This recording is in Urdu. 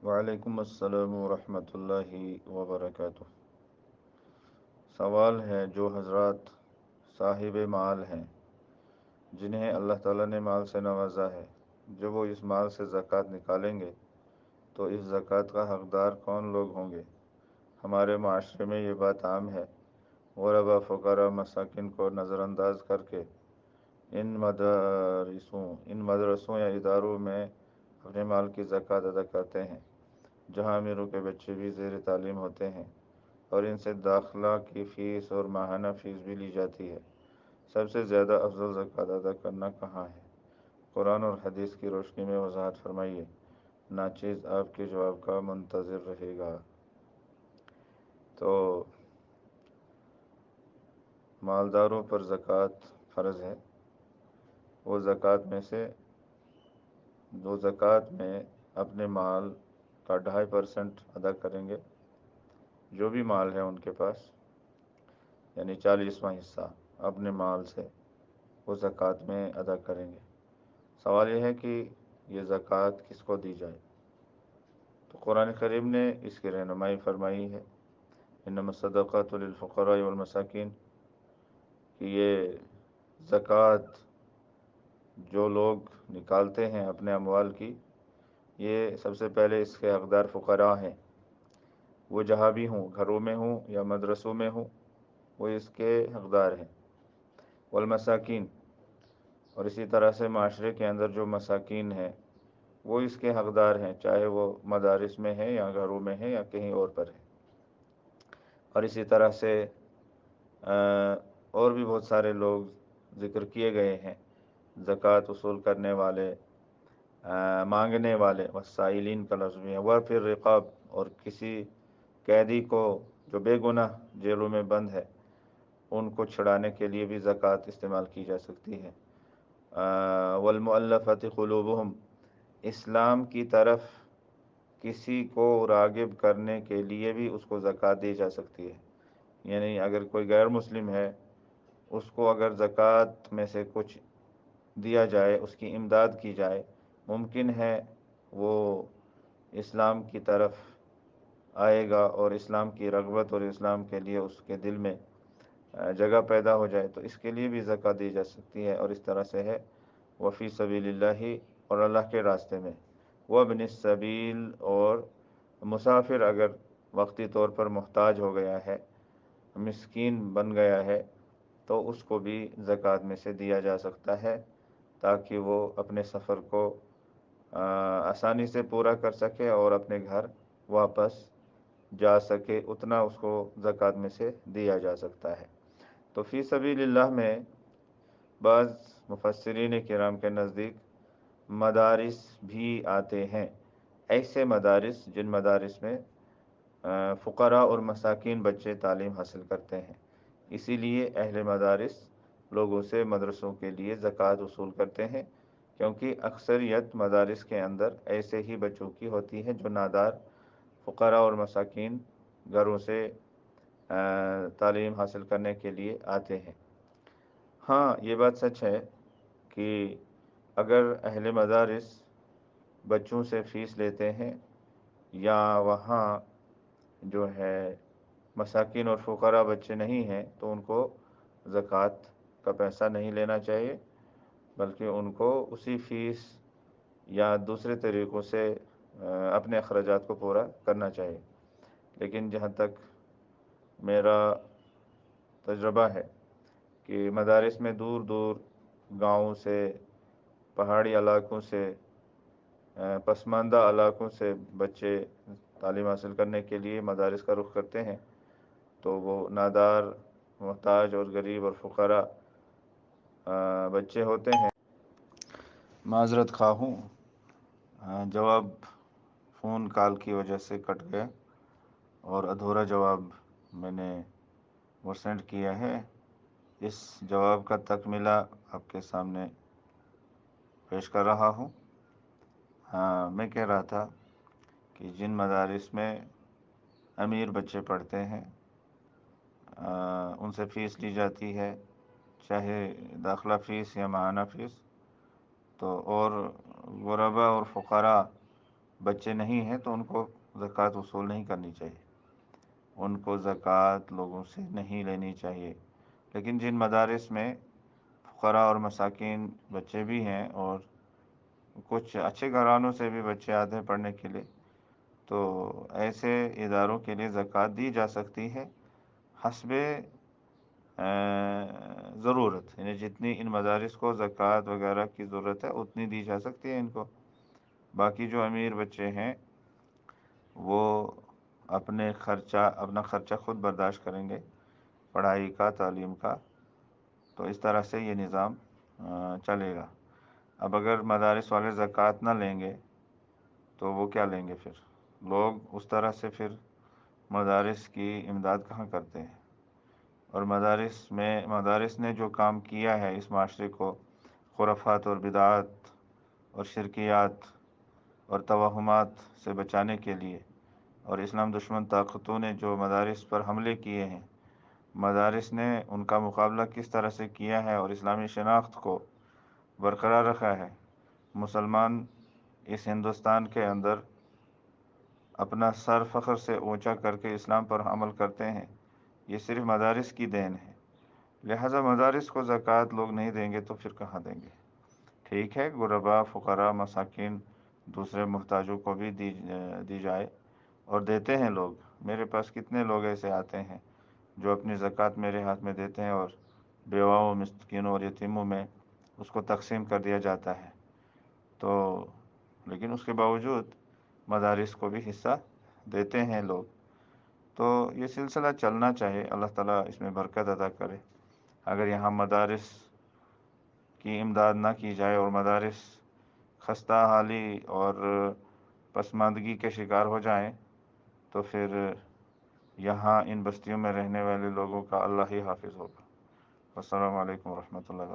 وعلیکم السلام ورحمۃ اللہ وبرکاتہ۔ سوال ہے، جو حضرات صاحب مال ہیں جنہیں اللہ تعالیٰ نے مال سے نوازا ہے، جب وہ اس مال سے زکوٰۃ نکالیں گے تو اس زکوٰۃ کا حقدار کون لوگ ہوں گے؟ ہمارے معاشرے میں یہ بات عام ہے، غربا فقراء مساکین کو نظر انداز کر کے ان مدرسوں یا اداروں میں اپنے مال کی زکوٰۃ ادا کرتے ہیں، جہاں امیروں کے بچے بھی زیر تعلیم ہوتے ہیں اور ان سے داخلہ کی فیس اور ماہانہ فیس بھی لی جاتی ہے۔ سب سے زیادہ افضل زکوٰۃ ادا کرنا کہاں ہے؟ قرآن اور حدیث کی روشنی میں وضاحت فرمائیے۔ ناچیز آپ کے جواب کا منتظر رہے گا۔ تو مالداروں پر زکوٰۃ فرض ہے۔ وہ زکوٰۃ میں اپنے مال کا 2.5% ادا کریں گے، جو بھی مال ہے ان کے پاس، یعنی 40واں حصہ اپنے مال سے وہ زکوٰۃ میں ادا کریں گے۔ سوال یہ ہے کہ یہ زکوٰۃ کس کو دی جائے؟ تو قرآن کریم نے اس کی رہنمائی فرمائی ہے، انما الصدقات للفقراء والمساکین، کہ یہ زکوٰۃ جو لوگ نکالتے ہیں اپنے اموال کی، یہ سب سے پہلے اس کے حقدار فقراء ہیں۔ وہ جہاں بھی ہوں، گھروں میں ہوں یا مدرسوں میں ہوں، وہ اس کے حقدار ہیں۔ والمساکین، اور اسی طرح سے معاشرے کے اندر جو مساکین ہیں وہ اس کے حقدار ہیں، چاہے وہ مدارس میں ہیں یا گھروں میں ہیں یا کہیں اور پر ہیں۔ اور اسی طرح سے اور بھی بہت سارے لوگ ذکر کیے گئے ہیں، زکوٰۃ وصول کرنے والے، مانگنے والے، وسائلین کا لفظ بھی ہے، وہ پھر رقاب، اور کسی قیدی کو جو بے گناہ جیلوں میں بند ہے ان کو چھڑانے کے لیے بھی زکوٰۃ استعمال کی جا سکتی ہے۔ والمؤلفۃ قلوبہم، اسلام کی طرف کسی کو راغب کرنے کے لیے بھی اس کو زکوٰۃ دی جا سکتی ہے۔ یعنی اگر کوئی غیر مسلم ہے، اس کو اگر زکوٰۃ میں سے کچھ دیا جائے، اس کی امداد کی جائے، ممکن ہے وہ اسلام کی طرف آئے گا اور اسلام کی رغبت اور اسلام کے لیے اس کے دل میں جگہ پیدا ہو جائے، تو اس کے لیے بھی زکوٰۃ دی جا سکتی ہے۔ اور اس طرح سے ہے وفی سبیل اللہ، اور اللہ کے راستے میں، وابن السبیل، اور مسافر اگر وقتی طور پر محتاج ہو گیا ہے، مسکین بن گیا ہے، تو اس کو بھی زکوٰۃ میں سے دیا جا سکتا ہے، تاکہ وہ اپنے سفر کو آسانی سے پورا کر سکے اور اپنے گھر واپس جا سکے، اتنا اس کو زکوٰۃ میں سے دیا جا سکتا ہے۔ تو فی سبیل اللہ میں بعض مفسرین کرام کے نزدیک مدارس بھی آتے ہیں، ایسے مدارس جن مدارس میں فقراء اور مساکین بچے تعلیم حاصل کرتے ہیں، اسی لیے اہل مدارس لوگوں سے مدرسوں کے لیے زکوٰۃ وصول کرتے ہیں، کیونکہ اکثریت مدارس کے اندر ایسے ہی بچوں کی ہوتی ہے جو نادار فقراء اور مساکین گھروں سے تعلیم حاصل کرنے کے لیے آتے ہیں۔ ہاں، یہ بات سچ ہے کہ اگر اہل مدارس بچوں سے فیس لیتے ہیں، یا وہاں جو ہے مساکین اور فقراء بچے نہیں ہیں، تو ان کو زکوٰۃ کا پیسہ نہیں لینا چاہیے، بلکہ ان کو اسی فیس یا دوسرے طریقوں سے اپنے اخراجات کو پورا کرنا چاہیے۔ لیکن جہاں تک میرا تجربہ ہے کہ مدارس میں دور دور گاؤں سے، پہاڑی علاقوں سے، پسماندہ علاقوں سے بچے تعلیم حاصل کرنے کے لیے مدارس کا رخ کرتے ہیں، تو وہ نادار، محتاج اور غریب اور فقراء بچے ہوتے ہیں۔ معذرت خواہ ہوں، جواب فون کال کی وجہ سے کٹ گیا اور ادھورا جواب میں نے وہ سینڈ کیا ہے۔ اس جواب کا تکملہ آپ کے سامنے پیش کر رہا ہوں۔ میں کہہ رہا تھا کہ جن مدارس میں امیر بچے پڑھتے ہیں، ان سے فیس لی جاتی ہے، چاہے داخلہ فیس یا ماہانہ فیس، تو اور غربا اور فقراء بچے نہیں ہیں تو ان کو زکوٰۃ وصول نہیں کرنی چاہیے، ان کو زکوٰۃ لوگوں سے نہیں لینی چاہیے۔ لیکن جن مدارس میں فقراء اور مساکین بچے بھی ہیں اور کچھ اچھے گھرانوں سے بھی بچے آتے ہیں پڑھنے کے لیے، تو ایسے اداروں کے لیے زکوٰۃ دی جا سکتی ہے حسب ضرورت، یعنی جتنی ان مدارس کو زکوٰۃ وغیرہ کی ضرورت ہے اتنی دی جا سکتی ہے ان کو۔ باقی جو امیر بچے ہیں وہ اپنا خرچہ خود برداشت کریں گے پڑھائی کا، تعلیم کا، تو اس طرح سے یہ نظام چلے گا۔ اب اگر مدارس والے زکوٰۃ نہ لیں گے تو وہ کیا لیں گے؟ پھر لوگ اس طرح سے پھر مدارس کی امداد کہاں کرتے ہیں؟ اور مدارس نے جو کام کیا ہے اس معاشرے کو خرافات اور بدعات اور شرکیات اور توہمات سے بچانے کے لیے، اور اسلام دشمن طاقتوں نے جو مدارس پر حملے کیے ہیں، مدارس نے ان کا مقابلہ کس طرح سے کیا ہے اور اسلامی شناخت کو برقرار رکھا ہے۔ مسلمان اس ہندوستان کے اندر اپنا سر فخر سے اونچا کر کے اسلام پر عمل کرتے ہیں، یہ صرف مدارس کی دین ہے۔ لہٰذا مدارس کو زکوٰۃ لوگ نہیں دیں گے تو پھر کہاں دیں گے؟ ٹھیک ہے، غربا، فقراء، مساکین، دوسرے محتاجوں کو بھی دی جائے، اور دیتے ہیں لوگ۔ میرے پاس کتنے لوگ ایسے آتے ہیں جو اپنی زکوٰۃ میرے ہاتھ میں دیتے ہیں اور بیواؤں، مسکینوں اور یتیموں میں اس کو تقسیم کر دیا جاتا ہے، تو لیکن اس کے باوجود مدارس کو بھی حصہ دیتے ہیں لوگ۔ تو یہ سلسلہ چلنا چاہیے، اللہ تعالیٰ اس میں برکت عطا کرے۔ اگر یہاں مدارس کی امداد نہ کی جائے اور مدارس خستہ حالی اور پسماندگی کے شکار ہو جائیں تو پھر یہاں ان بستیوں میں رہنے والے لوگوں کا اللہ ہی حافظ ہوگا۔ السلام علیکم ورحمۃ اللہ وبرکاتہ۔